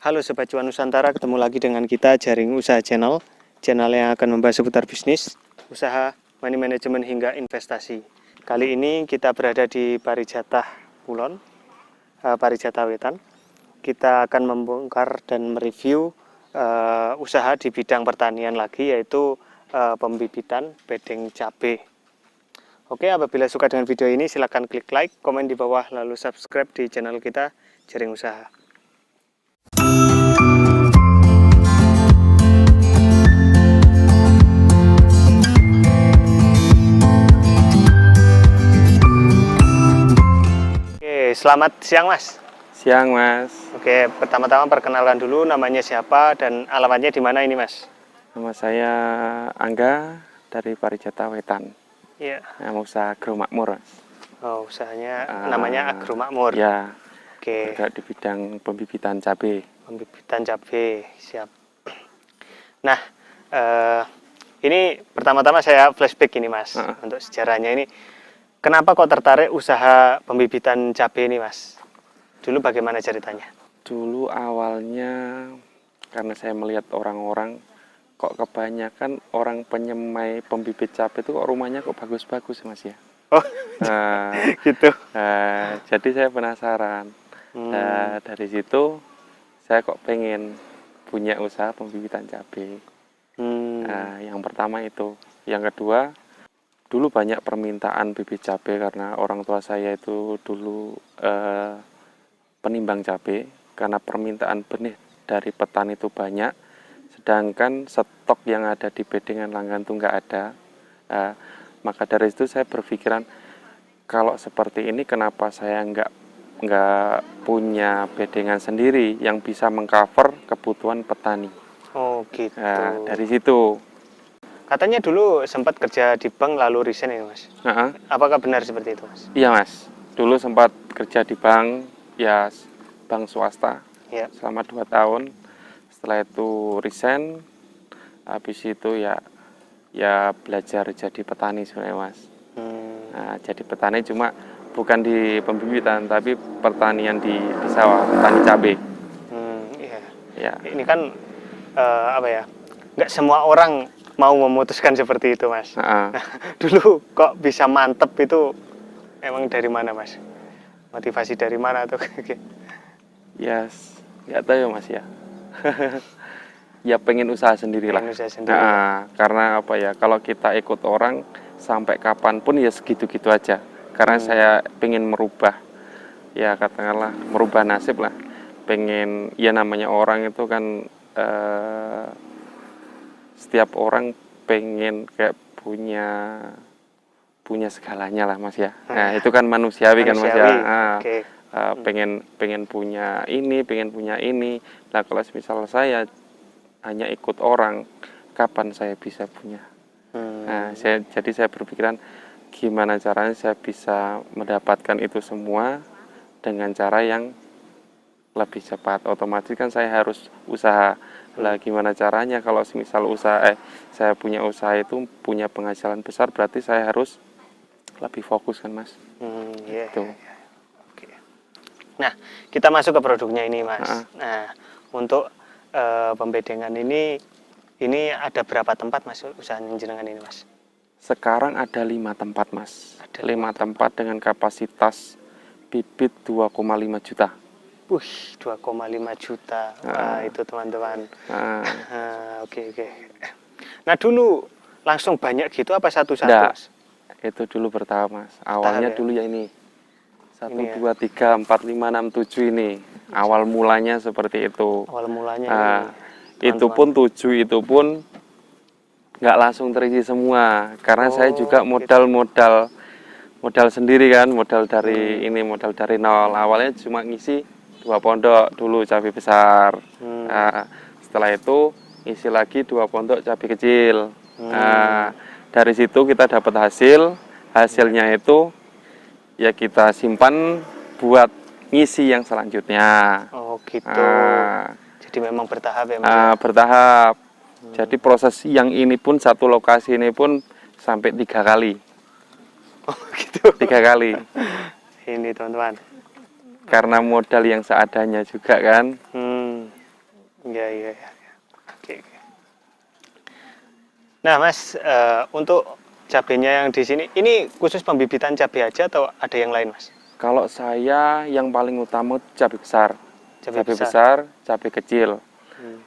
Halo Sobat Cuan Nusantara, ketemu lagi dengan kita Jaring Usaha Channel yang akan membahas seputar bisnis, usaha, money management hingga investasi. Kali ini kita berada di Parijatah Kulon, Parijatah Wetan. Kita akan membongkar dan mereview usaha di bidang pertanian lagi, yaitu pembibitan bedeng cabai. Oke, apabila suka dengan video ini silahkan klik like, komen di bawah, lalu subscribe di channel kita Jaring Usaha. Selamat siang Mas. Siang Mas. Oke, pertama-tama perkenalkan dulu namanya siapa dan alamatnya di mana ini Mas? Nama saya Angga dari Parijatah Wetan. Iya. Nama usaha Agromakmur. Oh, usahanya namanya Agromakmur. Ya. Oke. Bergerak di bidang pembibitan cabai. Pembibitan cabai, siap. Nah, ini pertama-tama saya flashback ini Mas untuk sejarahnya ini. Kenapa kok tertarik usaha pembibitan cabai ini, Mas? Dulu bagaimana ceritanya? Dulu awalnya karena saya melihat orang-orang kok kebanyakan orang penyemai pembibit cabai itu kok rumahnya kok bagus-bagus Mas ya. Oh, gitu. Jadi saya penasaran. Dari situ saya kok pengen punya usaha pembibitan cabai. Yang pertama itu. Yang kedua, dulu banyak permintaan bibit cabai karena orang tua saya itu dulu penimbang cabai, karena permintaan benih dari petani itu banyak, sedangkan stok yang ada di bedengan langgan itu nggak ada. Maka dari itu saya berpikiran, kalau seperti ini kenapa saya nggak punya bedengan sendiri yang bisa mengcover kebutuhan petani. Oh gitu. Dari situ. Katanya dulu sempat kerja di bank lalu resign ya Mas? Apakah benar seperti itu Mas? Iya Mas, dulu sempat kerja di bank, ya bank swasta selama 2 tahun. Setelah itu resign, habis itu ya belajar jadi petani sebenarnya Mas. Nah, jadi petani cuma bukan di pembibitan, tapi pertanian di sawah, petani cabai. Iya. Ini kan apa ya? Nggak semua orang mau memutuskan seperti itu Mas. Nah, dulu kok bisa mantep itu emang dari mana Mas? Motivasi dari mana tuh? Yes, nggak tahu ya Mas ya. Ya pengen usaha sendiri lah. Karena apa ya, kalau kita ikut orang sampai kapanpun ya segitu-gitu aja. Karena saya pengen merubah, ya katakanlah merubah nasib lah. Pengen, ya namanya orang itu kan setiap orang pengen kayak punya segalanya lah Mas ya. Nah itu kan manusiawi kan Mas ya. Pengen punya ini, pengen punya ini. Nah kalau misal saya hanya ikut orang, kapan saya bisa punya? Nah jadi saya berpikiran gimana caranya saya bisa mendapatkan itu semua dengan cara yang lebih cepat. Otomatis kan saya harus usaha. Lah gimana caranya kalau misal saya punya usaha itu punya penghasilan besar, berarti saya harus lebih fokus kan Mas. Oke. Nah kita masuk ke produknya ini Mas. Nah untuk pembedengan ini ada berapa tempat Mas usaha jenengan ini Mas? Sekarang ada 5 tempat Mas. 5 tempat dengan kapasitas bibit 2,5 juta. 2,5 juta. Wah, itu teman-teman. Oke. Nah, dulu langsung banyak gitu apa satu-satu, Mas? Itu dulu pertama, Mas. Awalnya dulu ya ini. 1 2 3 4 5 6 7 ini. Awal mulanya seperti itu. Awal mulanya itu pun 7 itu pun nggak langsung terisi semua, karena saya juga modal sendiri kan, modal dari nol. Awalnya cuma ngisi 2 pondok dulu cabai besar. Nah, setelah itu isi lagi 2 pondok cabai kecil. Nah, dari situ kita dapat hasilnya itu ya kita simpan buat ngisi yang selanjutnya. Oh gitu. Jadi memang bertahap ya Mas? Bertahap. Jadi proses yang ini pun satu lokasi ini pun sampai 3 kali. Oh gitu. 3 kali. Ini teman-teman. Karena modal yang seadanya juga kan. Ya, ya, ya. Oke, oke. Nah, Mas, untuk cabenya yang di sini, ini khusus pembibitan cabai aja atau ada yang lain, Mas? Kalau saya yang paling utama cabai besar. Cabai Cabai besar. besar, cabai kecil. Hmm.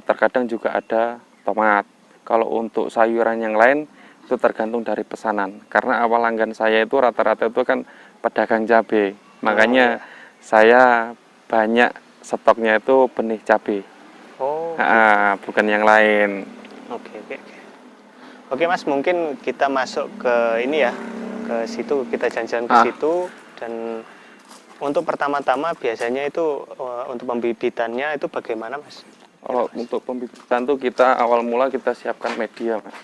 Terkadang juga ada tomat. Kalau untuk sayuran yang lain itu tergantung dari pesanan. Karena awal langgan saya itu rata-rata itu kan pedagang cabai. Makanya iya. saya banyak stoknya itu benih cabai. Oh, Bukan yang lain. oke, oke, oke. Oke, Mas, mungkin kita masuk ke ini ya, ke situ, kita jalan-jalan ke situ. Dan untuk pertama-tama biasanya itu untuk pembibitannya itu bagaimana, Mas? Kalau untuk pembibitan tuh kita awal mula kita siapkan media, Mas.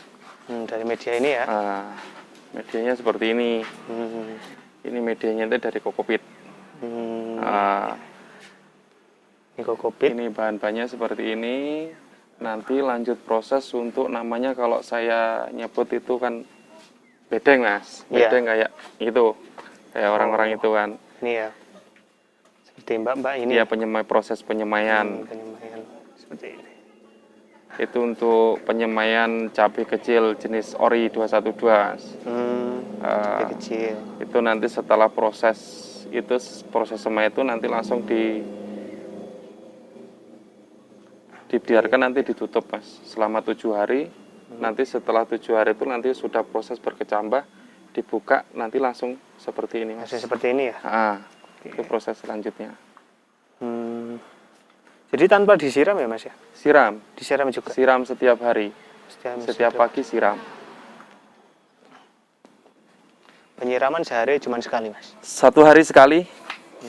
Dari media ini ya. Medianya seperti ini. Ini medianya itu dari kokopit. Ini kokopit. Ini bahan-bahannya seperti ini. Nanti lanjut proses untuk namanya kalau saya nyebut itu kan bedeng, Mas. Bedeng kayak itu, kayak orang-orang itu kan. Ini ya. Seperti mbak-mbak ini. Iya, proses penyemaian. Penyemaian seperti ini. Itu untuk penyemaian cabai kecil jenis ori 212. Cabai kecil. Itu nanti setelah proses semai itu nanti langsung dibiarkan, nanti ditutup, Mas, selama 7 hari. Nanti setelah 7 hari itu nanti sudah proses berkecambah, dibuka, nanti langsung seperti ini, Mas. Langsung seperti ini ya. Itu proses selanjutnya. Jadi tanpa disiram ya, Mas ya? Disiram juga. Siram setiap hari. Setiap pagi siram. Penyiraman sehari cuma sekali, Mas? 1 hari sekali.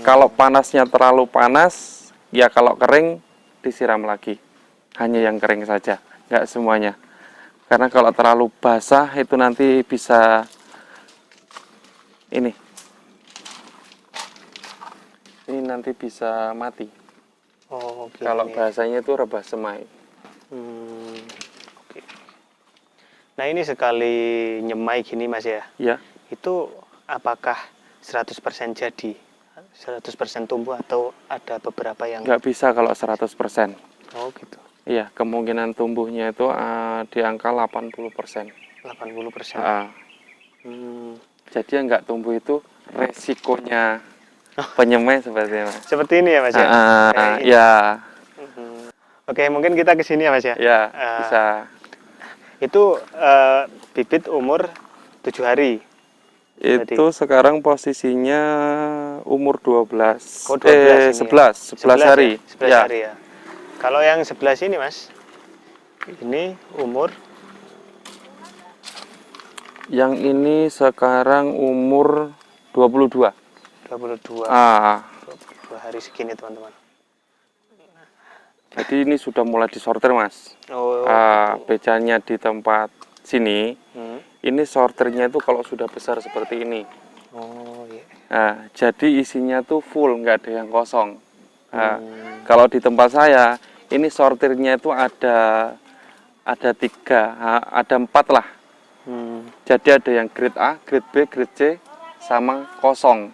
Kalau panasnya terlalu panas, ya kalau kering disiram lagi. Hanya yang kering saja, nggak semuanya. Karena kalau terlalu basah itu nanti bisa ini nanti bisa mati. Oke. Kalau bahasanya itu rebah semai. Oke. Nah, ini sekali nyemai gini, Mas ya? Ya. Itu apakah 100% jadi? 100% tumbuh atau ada beberapa yang... Nggak bisa kalau 100%. Oh, gitu. Iya, kemungkinan tumbuhnya itu di angka 80%. 80%. Jadi yang nggak tumbuh itu resikonya penyemai seperti ini, Mas. Seperti ini ya, Mas ya? Ya. Oke, mungkin kita ke sini ya, Mas ya? Ya, bisa. Itu bibit umur 7 hari. Itu berarti sekarang posisinya umur 12. Oh, 12 ini 11 hari. Ya? 11 hari ya. Kalau yang 11 ini, Mas, ini umur? Yang ini sekarang umur 22. 22 hari segini, teman-teman. Jadi ini sudah mulai disortir, Mas. Becanya di tempat sini, ini sortirnya itu kalau sudah besar seperti ini. Jadi isinya tuh full, nggak ada yang kosong. Kalau di tempat saya, ini sortirnya itu ada 4 lah. Jadi ada yang grade A, grade B, grade C, sama kosong.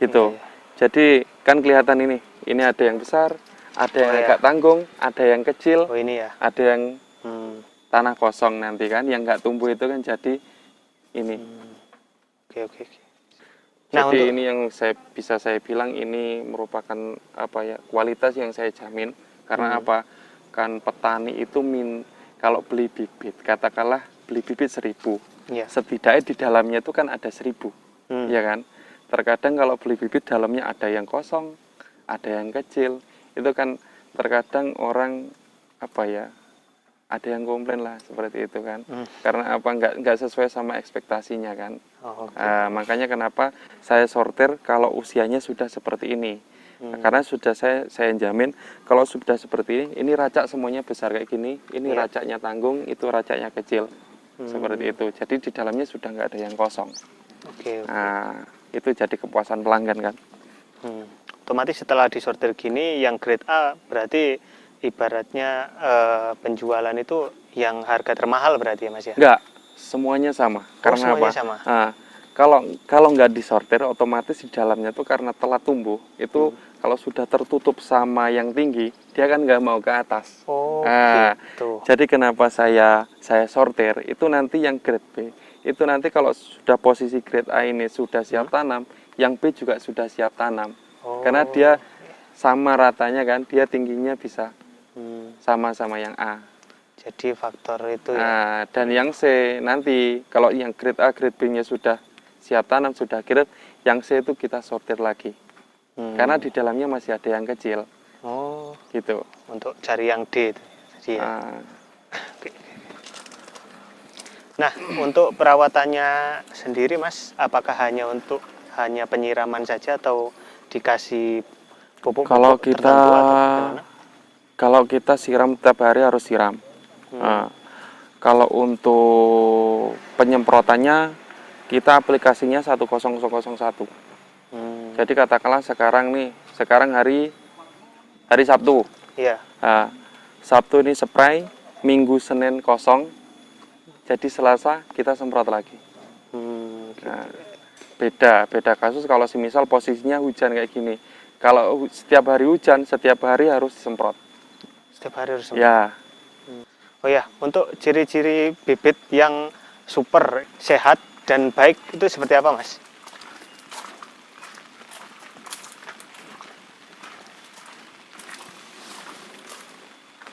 Gitu. Jadi kan kelihatan ini ada yang besar, ada yang agak tanggung, ada yang kecil, ada yang tanah kosong nanti kan, yang nggak tumbuh itu kan jadi ini. Oke. Nah, jadi ini yang bisa saya bilang ini merupakan kualitas yang saya jamin. Karena apa? Kan petani itu kalau beli bibit, katakanlah beli bibit 1000, setidaknya di dalamnya itu kan ada 1000, ya kan? Terkadang kalau beli bibit dalamnya ada yang kosong, ada yang kecil, itu kan terkadang orang ada yang komplain lah seperti itu kan. Karena nggak sesuai sama ekspektasinya kan. Makanya kenapa saya sortir kalau usianya sudah seperti ini. Karena sudah saya jamin kalau sudah seperti ini racak semuanya besar kayak gini, ini racaknya tanggung, itu racaknya kecil. Seperti itu. Jadi di dalamnya sudah nggak ada yang kosong. Itu jadi kepuasan pelanggan kan. Otomatis setelah disortir gini, yang grade A berarti ibaratnya penjualan itu yang harga termahal berarti ya, Mas ya? Enggak, semuanya sama. Karena semuanya apa? Sama. Kalau nggak disortir, otomatis di dalamnya tuh karena telat tumbuh, itu kalau sudah tertutup sama yang tinggi, dia kan nggak mau ke atas. Oh, Nah, gitu. jadi kenapa saya sortir, itu nanti yang grade B, itu nanti kalau sudah posisi grade A ini sudah siap tanam, yang B juga sudah siap tanam. Oh. Karena dia sama ratanya kan, dia tingginya bisa sama-sama yang A. Jadi faktor itu ya. Nah, dan yang C nanti, kalau yang grade A, grade B-nya sudah siap tanam, sudah grade, yang C itu kita sortir lagi. Karena di dalamnya masih ada yang kecil. Oh, Gitu. untuk cari yang D itu. Jadi ya. Oke. Nah, untuk perawatannya sendiri Mas, apakah hanya penyiraman saja atau dikasih pupuk Kalau tertentu atau bagaimana? kalau kita siram tiap hari harus siram. Nah, kalau untuk penyemprotannya kita aplikasinya 10001. Jadi katakanlah sekarang hari Sabtu. Iya. Nah, Sabtu ini spray, Minggu Senin kosong. Jadi Selasa kita semprot lagi. Gitu. Nah, beda kasus kalau semisal posisinya hujan kayak gini. Kalau setiap hari hujan, setiap hari harus disemprot. Setiap hari harus semprot. Ya. Oh ya, untuk ciri-ciri bibit yang super sehat dan baik itu seperti apa, Mas?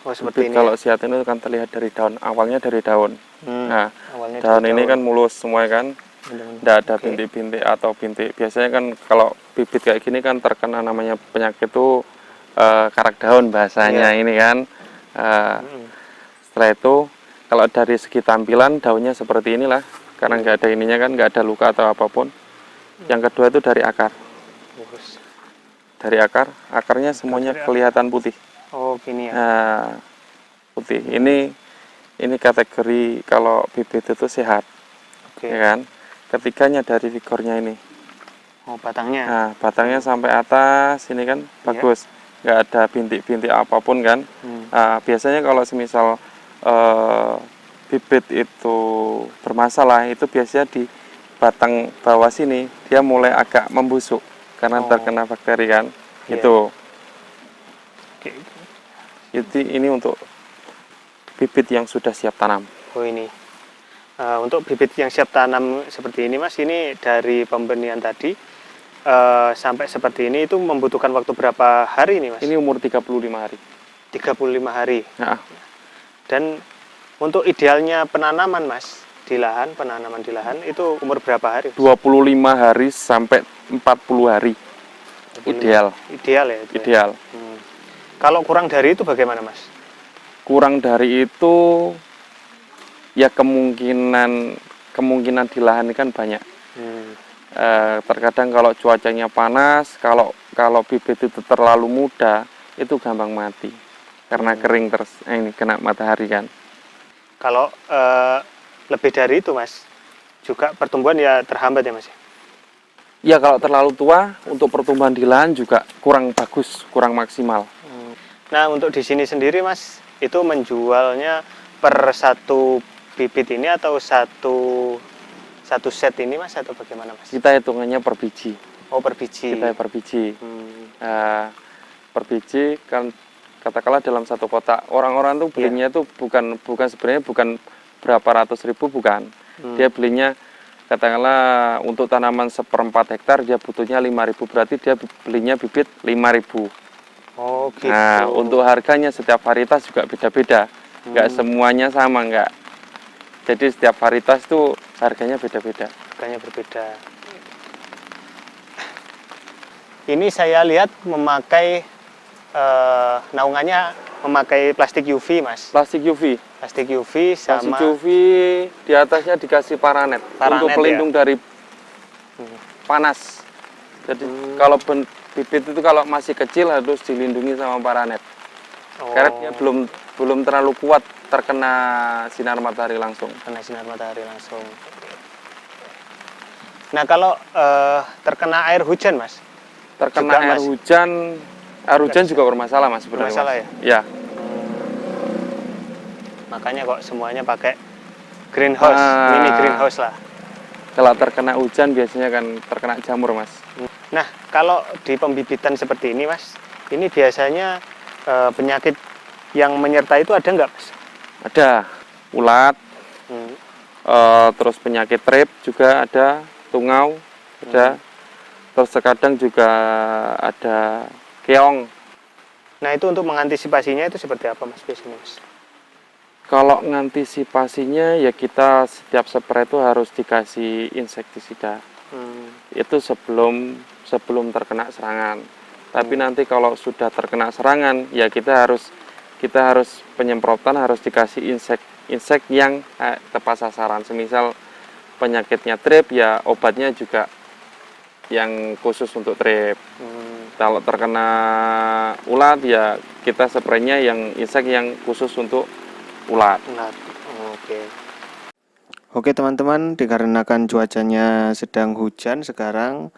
Oh, seperti Bibit ini. kalau sehat itu kan terlihat dari daun. Awalnya dari daun. Nah, Awalnya daun dari ini kan mulus semua kan. Tidak ada Oke. bintik-bintik atau bintik. Biasanya kan kalau bibit kayak gini kan terkena namanya penyakit itu karak daun bahasanya ini kan. Setelah itu kalau dari segi tampilan daunnya seperti inilah. Karena nggak ada ininya kan, nggak ada luka atau apapun. Yang kedua itu dari akar. Dari akar, akarnya semuanya kelihatan putih. Oh, gini ya. Nah, putih. Ini kategori kalau bibit itu sehat. Oke. Ya kan? Ketiganya dari vigornya ini. Oh, batangnya. Nah, batangnya sampai atas ini kan bagus. Nggak ada bintik-bintik apapun kan. Nah, biasanya kalau semisal bibit itu bermasalah, itu biasanya di batang bawah sini dia mulai agak membusuk karena terkena bakteri kan. Itu. Oke. Jadi ini untuk bibit yang sudah siap tanam. Oh, ini. Untuk bibit yang siap tanam seperti ini, Mas, ini dari pembenihan tadi sampai seperti ini itu membutuhkan waktu berapa hari ini, Mas? Ini umur 35 hari. 35 hari. Nah, Dan untuk idealnya penanaman, Mas, penanaman di lahan itu umur berapa hari? 25 hari sampai 40 hari. Ideal. Ideal ya itu. Ideal. Kalau kurang dari itu bagaimana, Mas? Kurang dari itu ya kemungkinan di lahan ini kan banyak. Terkadang kalau cuacanya panas, kalau bibit itu terlalu muda, itu gampang mati karena kering terus. Ini kena matahari kan. Kalau lebih dari itu, Mas, juga pertumbuhan ya terhambat ya, Mas? Ya kalau terlalu tua untuk pertumbuhan di lahan juga kurang bagus, kurang maksimal. Nah, untuk di sini sendiri, Mas, itu menjualnya per satu bibit ini atau satu set ini, Mas, atau bagaimana, Mas? Kita hitungannya per biji. Oh, per biji. Kita per biji. Per biji kan katakanlah dalam satu kotak. Orang-orang tuh belinya tuh bukan sebenarnya bukan berapa ratus ribu, bukan. Dia belinya katakanlah untuk tanaman 1/4 hektar dia butuhnya 5.000, berarti dia belinya bibit 5.000. Oh, gitu. Nah, untuk harganya setiap varietas juga beda-beda. Nggak semuanya sama, nggak. Jadi setiap varietas itu harganya beda-beda. Harganya berbeda. Ini saya lihat memakai naungannya memakai plastik UV, Mas. Plastik UV. Plastik UV sama Plastik UV di atasnya dikasih paranet untuk pelindung dari panas. Jadi kalau bibit itu kalau masih kecil harus dilindungi sama paranet. Karena dia belum terlalu kuat terkena sinar matahari langsung. Kena sinar matahari langsung. Nah, kalau terkena air hujan, Mas? Terkena air hujan juga bermasalah, Mas, sebenarnya. Bermasalah Mas. ya? Makanya kok semuanya pakai greenhouse, mini greenhouse lah. Kalau terkena hujan biasanya kan terkena jamur, Mas. Nah, kalau di pembibitan seperti ini, Mas, ini biasanya penyakit yang menyertai itu ada nggak, Mas? Ada ulat, Hmm. terus penyakit trip juga ada, tungau ada, terus terkadang juga ada keong. Nah, itu untuk mengantisipasinya itu seperti apa, Mas, biasanya, Mas? Kalau ngantisipasinya ya kita setiap spray itu harus dikasih insektisida. Itu sebelum terkena serangan. Tapi nanti kalau sudah terkena serangan ya kita harus penyemprotan, harus dikasih insek yang tepat sasaran. Semisal penyakitnya trip ya obatnya juga yang khusus untuk trip. Kalau terkena ulat ya kita spraynya yang insek yang khusus untuk ulat. Oke. Oke teman-teman, dikarenakan cuacanya sedang hujan sekarang,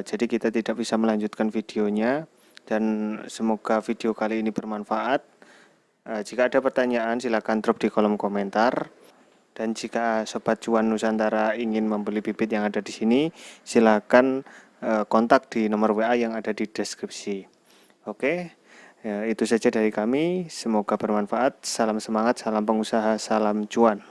jadi kita tidak bisa melanjutkan videonya. Dan semoga video kali ini bermanfaat. Jika ada pertanyaan silakan drop di kolom komentar. Dan jika Sobat Cuan Nusantara ingin membeli bibit yang ada di sini, silakan kontak di nomor WA yang ada di deskripsi. Oke, ya, itu saja dari kami. Semoga bermanfaat. Salam semangat, salam pengusaha, salam cuan.